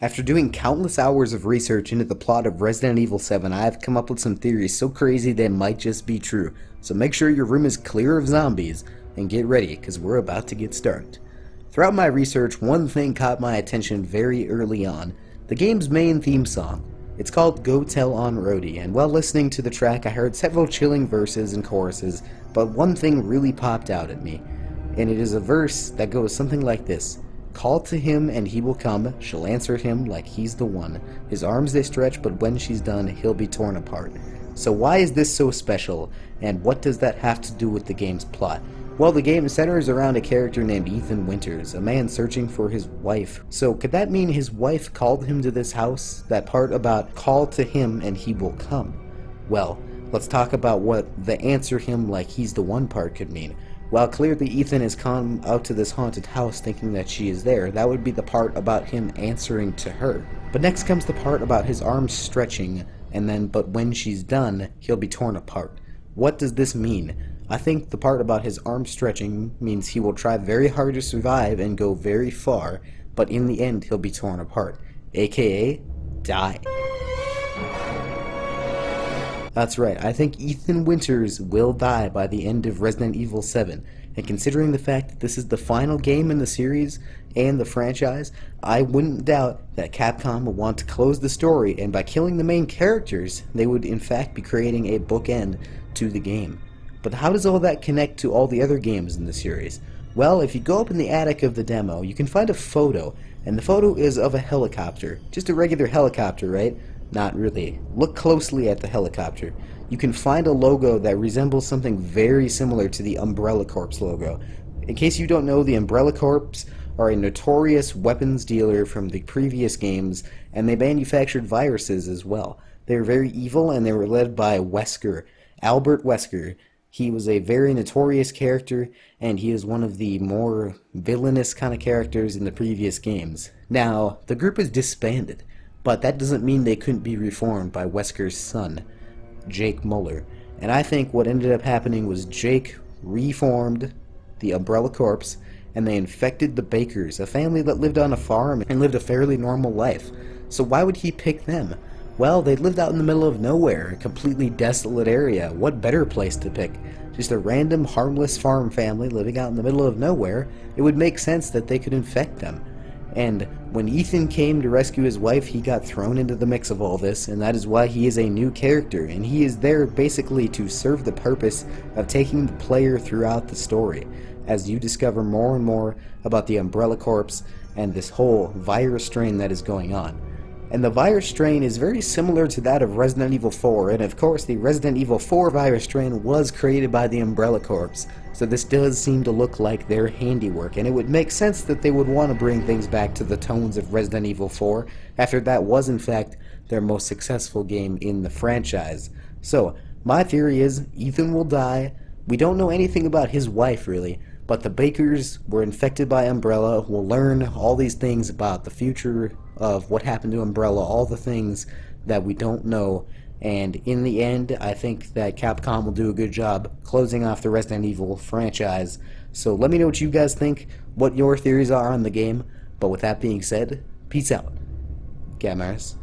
After doing countless hours of research into the plot of Resident Evil 7, I have come up with some theories so crazy they might just be true. So make sure your room is clear of zombies, and get ready, because we're about to get started. Throughout my research, one thing caught my attention very early on: the game's main theme song. It's called Go Tell on Rhodey, and while listening to the track I heard several chilling verses and choruses, but one thing really popped out at me, and it is a verse that goes something like this. Call to him and he will come, she'll answer him like he's the one. His arms they stretch, but when she's done, he'll be torn apart. So why is this so special, and what does that have to do with the game's plot? Well, the game centers around a character named Ethan Winters, a man searching for his wife. So could that mean his wife called him to this house? That part about call to him and he will come? Well, let's talk about what the answer him like he's the one part could mean. While clearly Ethan has come out to this haunted house thinking that she is there, that would be the part about him answering to her. But next comes the part about his arms stretching, and then, but when she's done, he'll be torn apart. What does this mean? I think the part about his arms stretching means he will try very hard to survive and go very far, but in the end he'll be torn apart, aka die. That's right, I think Ethan Winters will die by the end of Resident Evil 7, and considering the fact that this is the final game in the series and the franchise, I wouldn't doubt that Capcom will want to close the story, and by killing the main characters, they would in fact be creating a bookend to the game. But how does all that connect to all the other games in the series? Well, if you go up in the attic of the demo, you can find a photo, and the photo is of a helicopter. Just a regular helicopter, right? Not really. Look closely at the helicopter. You can find a logo that resembles something very similar to the Umbrella Corps logo. In case you don't know, the Umbrella Corps are a notorious weapons dealer from the previous games, and they manufactured viruses as well. They were very evil, and they were led by Wesker, Albert Wesker. He was a very notorious character, and he is one of the more villainous kind of characters in the previous games. Now, the group is disbanded, but that doesn't mean they couldn't be reformed by Wesker's son, Jake Muller. And I think what ended up happening was Jake reformed the Umbrella Corps, and they infected the Bakers, a family that lived on a farm and lived a fairly normal life. So why would he pick them? Well, they lived out in the middle of nowhere, a completely desolate area. What better place to pick? Just a random, harmless farm family living out in the middle of nowhere. It would make sense that they could infect them. And when Ethan came to rescue his wife, he got thrown into the mix of all this, and that is why he is a new character, and he is there basically to serve the purpose of taking the player throughout the story, as you discover more and more about the Umbrella Corps and this whole virus strain that is going on. And the virus strain is very similar to that of Resident Evil 4, and of course the Resident Evil 4 virus strain was created by the Umbrella Corps, so this does seem to look like their handiwork, and it would make sense that they would want to bring things back to the tones of Resident Evil 4, after that was in fact their most successful game in the franchise. So, my theory is Ethan will die. We don't know anything about his wife really, but the Bakers were infected by Umbrella. We'll learn all these things about the future of what happened to Umbrella, all the things that we don't know, and in the end, I think that Capcom will do a good job closing off the Resident Evil franchise. So let me know what you guys think, what your theories are on the game, but with that being said, peace out. Gamers.